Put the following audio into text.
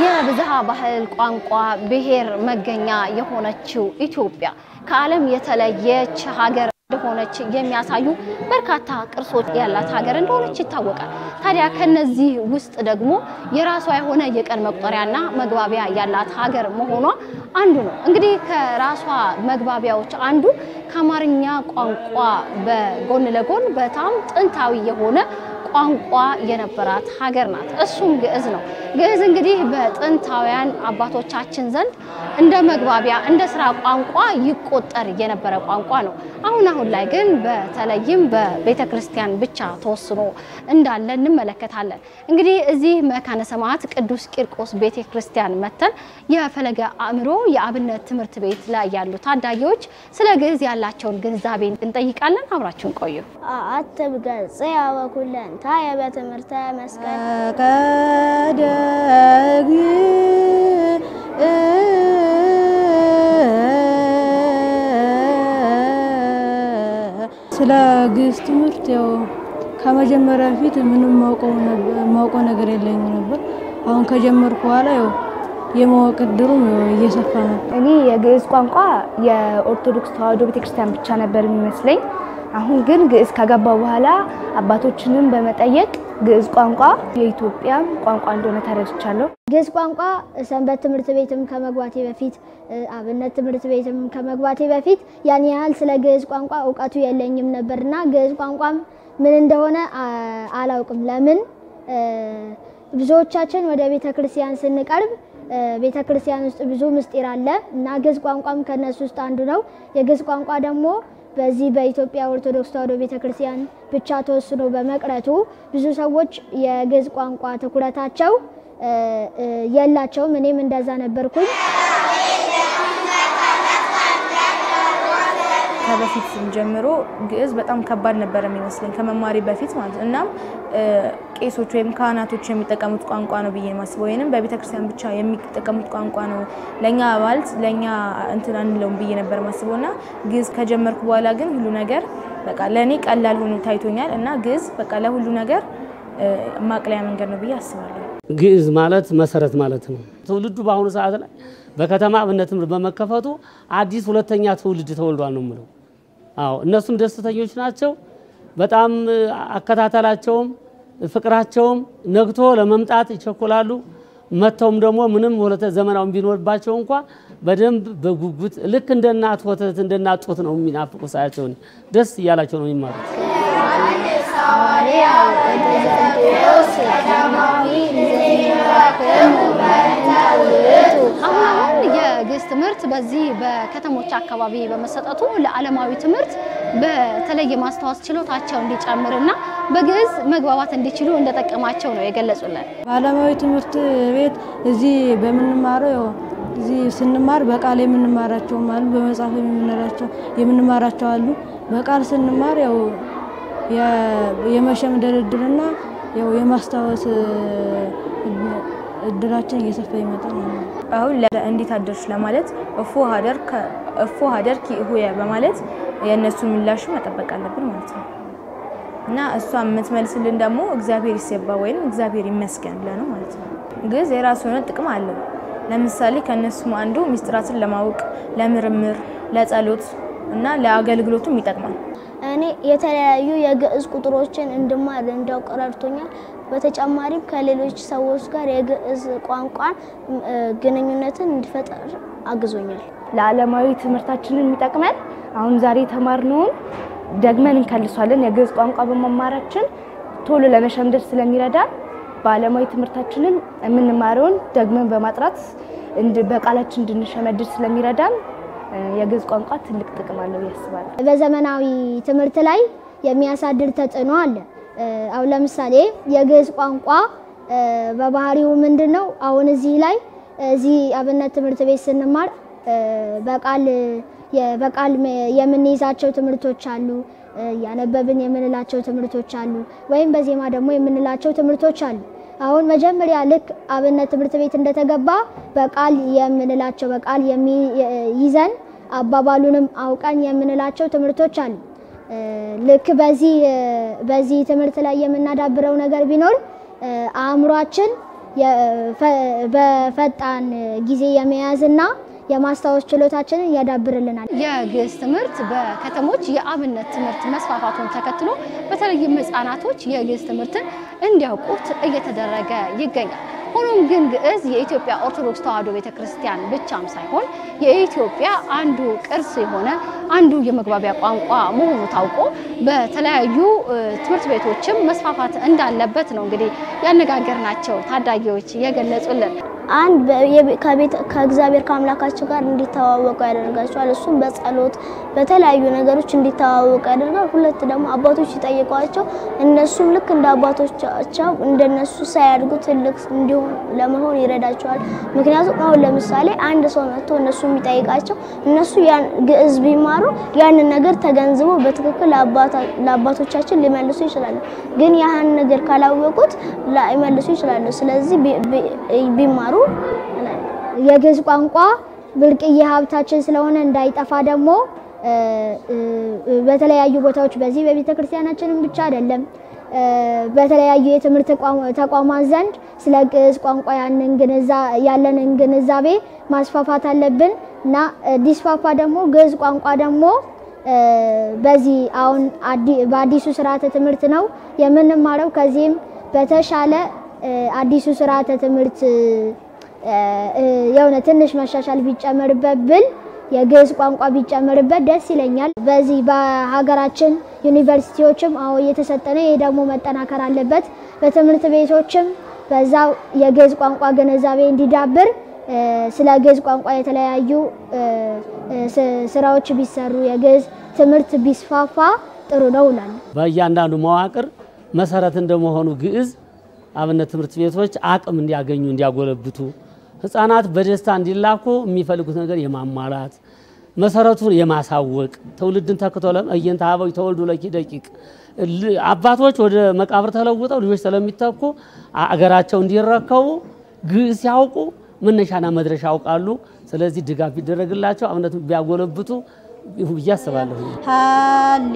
የብዝሃ ባህል ቋንቋ ብሔር መገኛ የሆነችው ኢትዮጵያ ከዓለም የተለየች ሀገር እንደሆነች የሚያሳዩ በርካታ ቅርሶች ያላት ሀገር እንደሆነች ይታወቃል። ታዲያ ከነዚህ ውስጥ ደግሞ የራሷ የሆነ የቀን መቁጠሪያና መግባቢያ ያላት ሀገር መሆኗ አንዱ ነው። እንግዲህ ከራሷ መግባቢያዎች አንዱ ከአማርኛ ቋንቋ በጎን ለጎን በጣም ጥንታዊ የሆነ ቋንቋ የነበራት ሀገር ናት። እሱም ግዕዝ ነው። ግዕዝ እንግዲህ በጥንታውያን አባቶቻችን ዘንድ እንደ መግባቢያ እንደ ስራ ቋንቋ ይቆጠር የነበረ ቋንቋ ነው። አሁን ላይ ግን በተለይም በቤተክርስቲያን ብቻ ተወስኖ እንዳለ እንመለከታለን። እንግዲህ እዚህ መካነ ሰማዕት ቅዱስ ቂርቆስ ቤተክርስቲያን መተን የፈለገ አእምሮ የአብነት ትምህርት ቤት ላይ ያሉ ታዳጊዎች ስለ ግዕዝ ያላቸውን ግንዛቤ እንጠይቃለን። አብራችሁን ቆዩ። አትብገጽ ያወኩለን ታየ በትምህርተ መስቀል ቀደግ ስለ ግዕዝ ትምህርት ያው ከመጀመሪያ በፊት ምንም ማውቀው ነገር የለኝም ነበር። አሁን ከጀመርኩ በኋላ ያው የማወቅ እድሉም እየሰፋ ነው። እኔ የግዕዝ ቋንቋ የኦርቶዶክስ ተዋሕዶ ቤተክርስቲያን ብቻ ነበር የሚመስለኝ። አሁን ግን ግዕዝ ከገባው በኋላ አባቶችንም በመጠየቅ ግዕዝ ቋንቋ የኢትዮጵያ ቋንቋ እንደሆነ ተረድቻለሁ። ግዕዝ ቋንቋ ሰንበት ትምህርት ቤትም ከመግባቴ በፊት አብነት ትምህርት ቤትም ከመግባቴ በፊት ያን ያህል ስለ ግዕዝ ቋንቋ ዕውቀቱ የለኝም ነበርና ግዕዝ ቋንቋም ምን እንደሆነ አላውቅም። ለምን ብዙዎቻችን ወደ ቤተክርስቲያን ስንቀርብ ቤተክርስቲያን ውስጥ ብዙ ምስጢር አለ እና ግዕዝ ቋንቋም ከነሱ ውስጥ አንዱ ነው። የግዕዝ ቋንቋ ደግሞ በዚህ በኢትዮጵያ ኦርቶዶክስ ተዋሕዶ ቤተክርስቲያን ብቻ ተወስኖ በመቅረቱ ብዙ ሰዎች የግዕዝ ቋንቋ ትኩረታቸው የላቸውም። እኔም እንደዛ ነበርኩኝ። ከበፊት ጀምሮ ግዕዝ በጣም ከባድ ነበር የሚመስለኝ ከመማሪ በፊት ማለት እና ቄሶች ወይም ካህናቶች የሚጠቀሙት ቋንቋ ነው ብዬ ማስበው ወይንም በቤተክርስቲያን ብቻ የሚጠቀሙት ቋንቋ ነው ለኛ ማለት ለኛ እንትን አንለውም ብዬ ነበር ማስበውና ግዕዝ ከጀመርኩ በኋላ ግን ሁሉ ነገር በቃ ለኔ ቀላል ሆኖ ታይቶኛል እና ግዕዝ በቃ ለሁሉ ነገር ማቅለያ መንገድ ነው ብዬ አስባለሁ። ግዕዝ ማለት መሰረት ማለት ነው። ትውልዱ በአሁኑ ሰዓት ላይ በከተማ አብነት ትምህርት በመከፈቱ አዲስ ሁለተኛ ትውልድ ተወልዷል ነው የምለው። አዎ እነሱም ደስተኞች ናቸው። በጣም አከታተላቸውም ፍቅራቸውም ነግቶ ለመምጣት ይቸኮላሉ። መተውም ደግሞ ምንም ወለተ ዘመናውን ቢኖርባቸው እንኳን በደንብ በጉጉት ልክ እንደናት ወተት እንደናት ጡት ነው የሚናፍቁ ሳያቸው ደስ እያላቸው ነው የሚማሩት። አሁን የግዕዝ ትምህርት በዚህ በከተሞች አካባቢ በመሰጠቱ ለዓለማዊ ትምህርት በተለየ ማስተዋወስ ችሎታቸው እንዲጨምርና በግዕዝ መግባባት እንዲችሉ እንደተጠቀማቸው ነው የገለጹልን። በዓለማዊ ትምህርት ቤት እዚህ በመንማረው እዚህ ስንማር በቃል የምንማራቸው ማለት በመጽሐፍ የምንማራቸው አሉ። በቃል ስንማር ያው የመሸምደድና ያው የማስተዋወስ እድላችን እየሰፋ ይመጣል። አሁን እንዴት አደርሽ ለማለት እፎ ሀደርኪ ሆየ በማለት የነሱ ምላሽ መጠበቅ አለብን ማለት ነው እና እሷ የምትመልስልን ደግሞ እግዚአብሔር ይስባ ወይንም እግዚአብሔር ይመስገን ብለ ነው ማለት ነው። ግዕዝ የራሱ የሆነ ጥቅም አለው። ለምሳሌ ከነሱ አንዱ ሚስጥራትን ለማወቅ ለምርምር ለጸሎት እና ለአገልግሎቱም ይጠቅማል። እኔ የተለያዩ የግዕዝ ቁጥሮችን እንድማር እንዳውቅ ረድቶኛል። በተጨማሪም ከሌሎች ሰዎች ጋር የግዕዝ ቋንቋን ግንኙነትን እንድፈጠር አግዞኛል። ለዓለማዊ ትምህርታችንን የሚጠቅመን አሁን ዛሬ ተማርነውን ደግመን እንከልሷለን። የግዕዝ ቋንቋ በመማራችን ቶሎ ለመሸምደድ ስለሚረዳ በዓለማዊ ትምህርታችንን የምንማረውን ደግመን በማጥራት በቃላችን እንድንሸመድድ ስለሚረዳን የግዕዝ ቋንቋ ትልቅ ጥቅም አለው ያስባል። በዘመናዊ ትምህርት ላይ የሚያሳድር ተጽዕኖ አለ። አሁን ለምሳሌ የግዕዝ ቋንቋ በባህሪው ምንድነው? አሁን እዚህ አብነት ትምህርት ቤት ስንማር በቃል የምንይዛቸው ትምህርቶች አሉ፣ ያነበብን የምንላቸው ትምህርቶች አሉ፣ ወይም በዜማ ደግሞ የምንላቸው ትምህርቶች አሉ። አሁን መጀመሪያ ልክ አብነት ትምህርት ቤት እንደተገባ በቃል የምንላቸው በቃል ይዘን አባባሉንም አውቀን የምንላቸው ትምህርቶች አሉ። ልክ በዚህ ትምህርት ላይ የምናዳብረው ነገር ቢኖር አእምሯችን በፈጣን ጊዜ የመያዝና የማስታወስ ችሎታችንን ያዳብርልናል። የግዕዝ ትምህርት በከተሞች የአብነት ትምህርት መስፋፋቱን ተከትሎ በተለይም ህፃናቶች የግዕዝ ትምህርትን እንዲያውቁት እየተደረገ ይገኛል። ሆኖም ግን ግዕዝ የኢትዮጵያ ኦርቶዶክስ ተዋሕዶ ቤተክርስቲያን ብቻም ሳይሆን የኢትዮጵያ አንዱ ቅርስ የሆነ አንዱ የመግባቢያ ቋንቋ መሆኑ ታውቆ በተለያዩ ትምህርት ቤቶችም መስፋፋት እንዳለበት ነው እንግዲህ ያነጋገርናቸው ታዳጊዎች የገለጹልን። አንድ ከእግዚአብሔር ከአምላካቸው ጋር እንዲተዋወቁ ያደርጋቸዋል። እሱም በጸሎት በተለያዩ ነገሮች እንዲተዋወቁ ያደርጋል። ሁለት ደግሞ አባቶች ሲጠይቋቸው እነሱም ልክ እንደ አባቶቻቸው እንደነሱ ሳያድጉ ትልቅ እንዲሆን ለመሆን ይረዳቸዋል። ምክንያቱም አሁን ለምሳሌ አንድ ሰው መጥቶ እነሱ የሚጠይቃቸው እነሱ ያን ግዕዝ ቢማሩ ያንን ነገር ተገንዝበው በትክክል ለአባቶቻችን ሊመልሱ ይችላሉ። ግን ያን ነገር ካላወቁት ላይመልሱ ይችላሉ። ስለዚህ ቢማሩ የግዕዝ ቋንቋ ብርቅዬ ሀብታችን ስለሆነ እንዳይጠፋ ደግሞ በተለያዩ ቦታዎች በዚህ በቤተክርስቲያናችንም ብቻ አይደለም በተለያዩ የትምህርት ተቋማት ዘንድ ስለ ግዕዝ ቋንቋ ያለንን ግንዛቤ ማስፋፋት አለብን እና ዲስፋፋ ደግሞ ግዕዝ ቋንቋ ደግሞ በዚህ አሁን በአዲሱ ስርዓተ ትምህርት ነው የምንማረው። ከዚህም በተሻለ አዲሱ ስርዓተ ትምህርት የሆነ ትንሽ መሻሻል ቢጨመርበት ብል የግዕዝ ቋንቋ ቢጨመርበት ደስ ይለኛል። በዚህ በሀገራችን ዩኒቨርሲቲዎችም እየተሰጠ ነው። ይሄ ደግሞ መጠናከር አለበት። በትምህርት ቤቶችም በዛው የግዕዝ ቋንቋ ግንዛቤ እንዲዳብር ስለ ግዕዝ ቋንቋ የተለያዩ ስራዎች ቢሰሩ የግዕዝ ትምህርት ቢስፋፋ ጥሩ ነው እላለሁ። በእያንዳንዱ መዋቅር መሰረት እንደመሆኑ ግዕዝ አብነት ትምህርት ቤቶች አቅም እንዲያገኙ እንዲያጎለብቱ ህፃናት በደስታ እንዲላኩ የሚፈልጉት ነገር የማሟላት መሰረቱን የማሳወቅ ትውልድን ተከተለም እየንተ አበው ተወልዱ ለኪ ደቂቅ አባቶች ወደ መቃብር ተለውጠው ልጆች ስለሚተኩ አገራቸው እንዲረከቡ ግዕዝ ሲያውቁ መነሻና መድረሻ ያውቃሉ። ስለዚህ ድጋፍ ይደረግላቸው አብነቱን ቢያጎለብቱ ይያስባለሁ። ሃሌ